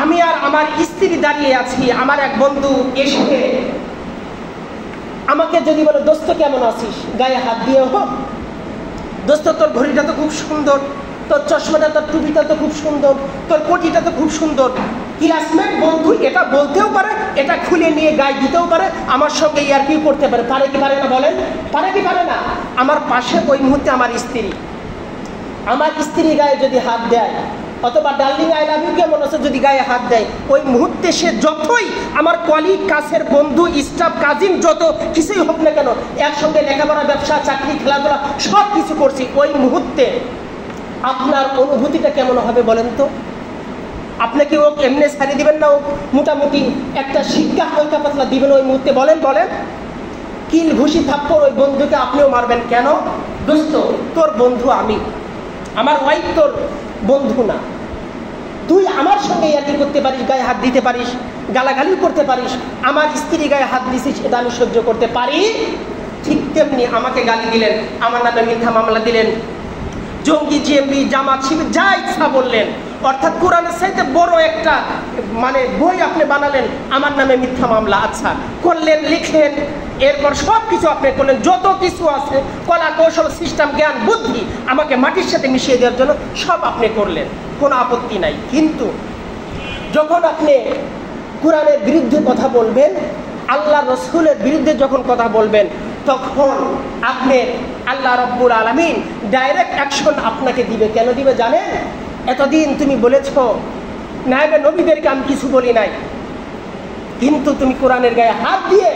আমি আর আমার স্ত্রী দাঁড়িয়ে আছি, আমার এক বন্ধু এসে আমাকে যদি বলে দোস্ত কেমন আছিস, গায়ে হাত দিয়ে হোক, দোস্ত তোর ঘড়িটা তো খুব সুন্দর, তোর চশমাটা, তোর টুপিটা তো খুব সুন্দর, তোর কোটিটা তো খুব সুন্দর। ক্লাসমেট বন্ধু এটা বলতেও পারে, এটা খুলে নিয়ে গায়ে দিতেও পারে, আমার সঙ্গে ইয়ার্কি করতে পারে। পারে কি পারে না বলেন? পারে কি পারে না? আমার পাশে ওই মুহূর্তে আমার স্ত্রী গায়ে যদি হাত দেয়, অথবা ডার্লিং আই লাভ ইউ কেমন আছে যদি গায়ে হাত দেয়, ওই মুহূর্তে সে যতই আমার কলিগ, কাছের বন্ধু, স্টাফ, কাজিন, যত কিছুই হোক না কেন, একসঙ্গে লেখাপড়া, ব্যবসা, চাকরি, খেলাধুলা সব কিছু করছি, ওই মুহূর্তে আপনার অনুভূতিটা কেমন হবে বলেন তো? আপনাকে ও এমনি ছাড়িয়ে দিবেন না, ও মোটামুটি একটা শিক্ষা হালকা পাতলা দিবেন ওই মুহূর্তে? বলেন কিল ঘুষি থাপ্পড় ওই বন্ধুকে আপনিও মারবেন কেন? দোস্ত তোর বন্ধু আমি, আমার ওয়াইফ তোর বন্ধু না। তুই আমার সঙ্গে ইয়ার্কি করতে পারিস, গায়ে হাত দিতে পারিস, গালাগালি করতে পারিস, আমার স্ত্রী গায়ে হাত দিছিস, এটা আমি সহ্য করতে পারি। ঠিক তেমনি আমাকে গালি দিলেন, আমার নামে মিথ্যা মামলা দিলেন, জঙ্গি, জিএমবি, জামাত, শিবির যা ইচ্ছা বললেন, অর্থাৎ কোরআনের চাইতে বড় একটা বই আপনি বানালেন, আমার নামে মিথ্যা মামলা। আচ্ছা করলেন, লিখলেন, এরপর সব কিছু আপনি করলেন, যত কিছু আছে কলা কৌশল, সিস্টেম, জ্ঞান, বুদ্ধি আমাকে মাটির সাথে মিশিয়ে দেওয়ার জন্য সব আপনি করলেন, কোনো আপত্তি নাই। কিন্তু যখন আপনি কোরআনের বিরুদ্ধে কথা বলবেন, আল্লাহ রসুলের বিরুদ্ধে যখন কথা বলবেন, তখন আপনি আল্লাহ রব্বুল আলামিন ডাইরেক্ট অ্যাকশন আপনাকে দিবে। কেন দিবে জানেন? এতদিন তুমি বলেছ নায়েবে নবীদেরকে আমি কিছু বলি নাই, কিন্তু তুমি কোরআনের গায়ে হাত দিয়ে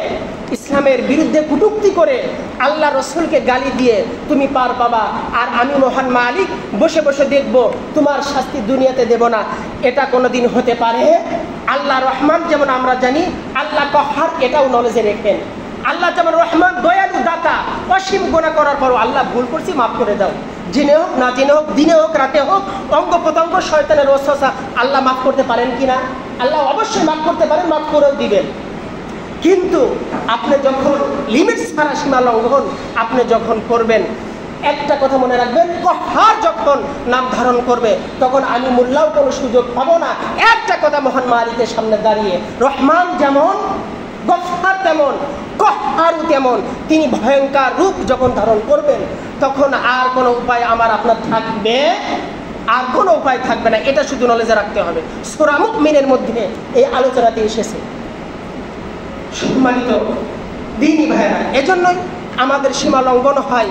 ইসলামের বিরুদ্ধে কটূক্তি করে আল্লাহ রসুলকে গালি দিয়ে তুমি পার পাবা, আর আমি মহান মালিক বসে বসে দেখব, তোমার শাস্তি দুনিয়াতে দেব না। এটা কোনোদিন হতে পারে? আল্লাহ রহমান যেমন আমরা জানি, আল্লাহ কহার এটাও নলেজে রেখেন। আল্লাহ যেমন রহমান, দয়ালু, দাতা, অসীম গুনাহ করার পরও আল্লাহ ভুল করছি মাফ করে দাও, জেনে হোক না জেনে হোক, দিনে হোক রাতে হোক, অঙ্গ প্রত্যঙ্গ, শয়তানের ওয়াসওয়াসা, আল্লাহ মাফ করতে পারেন কিনা? আল্লাহ অবশ্যই মাফ করতে পারেন, মাফ করেও দিবেন। কিন্তু আপনি যখন লিমিট ছাড়া সীমা লঙ্ঘন আপনি যখন করবেন, একটা কথা মনে রাখবেন, কহার যখন নাম ধারণ করবে তখন আমি মোল্লাও কোনো সুযোগ পাবো না। একটা কথা মহান মালিকের সামনে দাঁড়িয়ে, রহমান যেমন, গফফার তেমন, কহারও তেমন, তিনি ভয়ঙ্কর রূপ যখন ধারণ করবেন তখন আর কোনো উপায় আমার আপনার থাকবে, আর কোনো উপায় থাকবে না। এটা শুধু নলেজে রাখতে হবে। সূরা মুমিনের মধ্যে এই আলোচনাতে এসেছে। সম্মানিত দ্বীনি ভাইরা, এজন্যই আমাদের সীমা লঙ্ঘন হয়।